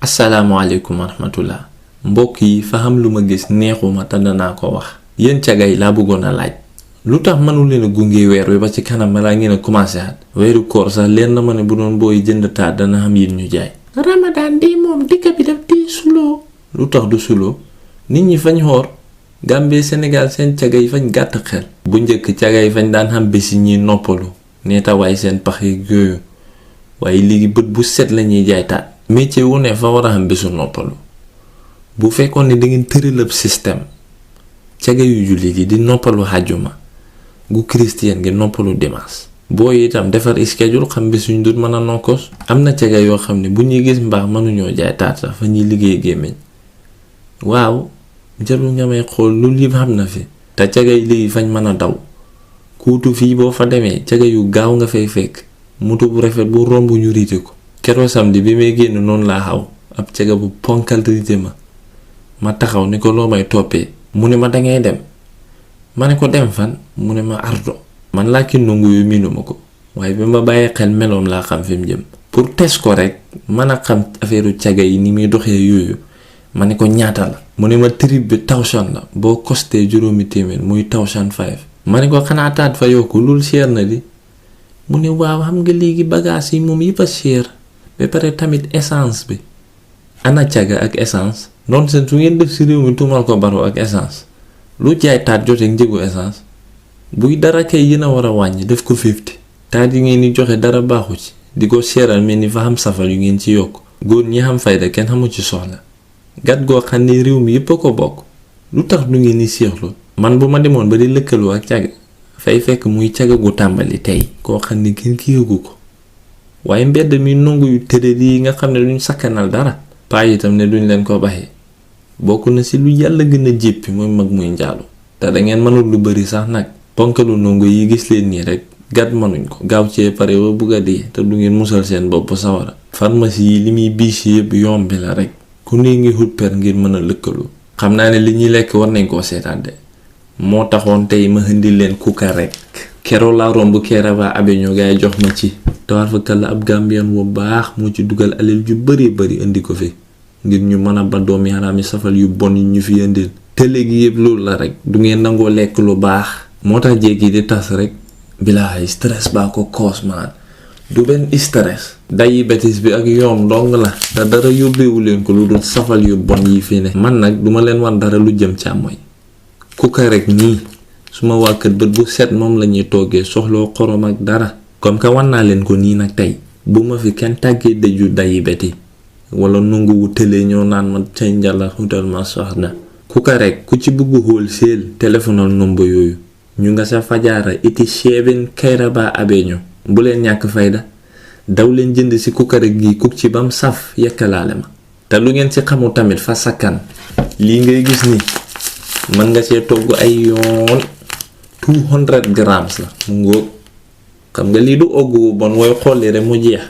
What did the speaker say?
asalaamaaleykum wa rahmatullah mbokk yi fa xam lu ma gis neexuma te danaa ko wax yéen cagay laa bëggoon a laaj lu tax mënu leen a gunge weer wi ba ci kanam balaa ngeen a commencé at weeru koor sax leen na ma ne bu doon booy jënd taat dana xam yéen ñu jaay ramadan di moom dikka bi daf di suloo lu tax du suloo nit ñi fañ xoor Gambie Sénégal seen caga yi fañ gàtt xel bu njëkk caga yi fañ daan xam bési ñi noppalu neetawaay seen pax yi yooyu waaye léegi bët bu set lañuy jaay taat métier wu ne fa war a xam bésu noppalu bu fekkoon ne dangeen tëral ab système caga yu jullit yi di noppalu xàjjuma gu chrétien gi noppalu dimanche booy itam defar schedule xam bés yuñ dul mën a nokkos am na caga yoo xam ne bu ñuy gis mbaax mënuñoo jaay taat sax fa ñuy liggéey gémmiñ waaw jarul nga may xool lu lii xam na fi te caga yi léegi fañ mën a daw kuutu fii boo fa demee caga yu gaaw nga fay fekk moto bu rafet bu romb ñu riite ko keroo samedi bi may génn noonu laa xaw ab caga bu ponkal riite ma taxaw ni ko loo may toppee mu ne ma dangay dem ma ne ko dem fan mu ne ma ardo man làkki ndongo yu miinuma ko waaye bi ma bàyyee xel meloom laa xam fi mu jëm pour test ko rek mën a xam affaireu caga yi ni muy doxee yooyu ma ne ko ñaata la mu ne ma trip bi 1000 la boo costé juróomi téeméer muy 1005 ma ne ko xanaa taat fa yokku lul cher na di mu ne waaw xam nga léegi bagage yi moom yëpp a cher ba pare tamit essence bi ana caga ak essence noonu seen su ngeen def si réew mi tuumal ko baro ak essence lu jaay taat jotee njëgu essence buy dara kay yéen a war a wàññi def ko 50 taat yi ngeen di joxe dara baaxu ci di ko seeral mel ni fa xam safal yu ngeen ci yokk góor ñi xam fayda kenn xamu ci soxla gat goo xam ne réew mi yëpp a ko bokk lu tax du ngeen di seexlu man bu ma demoon ba di lëkkaloo ak caga fay fekk muy caga gu tàmbali tey koo xam ne kenn ki yëgu ko waaye mbedd mi nongu yu tëddee yi nga xam ne duñ sakkanal dara paa itam ne duñ leen ko baxee bokk na ci lu yàlla gën a jéppi mooy mag muy njaalu te dangeen mënul lu bari sax nag ponkalu nongo yi gis leen nii rek gàtt mënuñ ko gaaw cee pare ba bugg a dee te du ngeen musal seen bopp sawara pharmacie yi li muy biis yëpp yomb bi la rek ku ne ngi xut per ngir mën a lëkkaloo xam naa ne li ñuy lekk war nañ koo seetaan de moo taxoon tey ma indi leen kuka rek keroo laa romb Kairaba Avenue gaay jox ma ci tawar fa kàlla ab Gambien bu baax moo ci dugal alal ju bari indi ko fi ngir ñu mën a ba doomi xaraam yi safal yu bon yi ñu fi indil te léegi yëpp loolu la rek du ngeen nangoo lekk lu baax moo tax jékki di tas rek bilaay stress baa ko koos maan du benn stress dayi betis bi ak yoom dong la te dara yóbbeewu leen ko lu dul safal yu bon yi fi ne man nag duma leen wan dara lu jëm càmmoñ kuka rek nii suma waa kër bët bu set moom lañuy toggee soxloo xorom ak dara comme que wan naa leen ko nii nag tey bu ma fi kenn tàggee dëju dayi beti wala nungu wu tëlee ñoo naan ma ca njala xutal ma soxna kuka rek ku ci bëgg xool seel téléphonal nomba yooyu ñu nga sa fajaara iti 7 Kairaba Avenue bu leen ñàkk fayda daw leen jënd ci kuka rek gi kuk ci bam saf yekkalaale ma te lu ngeen ci xamul tamit fa sakkan lii ngay gis ni mën nga see togg ay yoon 200 grams la mu ngóog xam nga lii du ogg wu bon wooy xolli rek mu jeex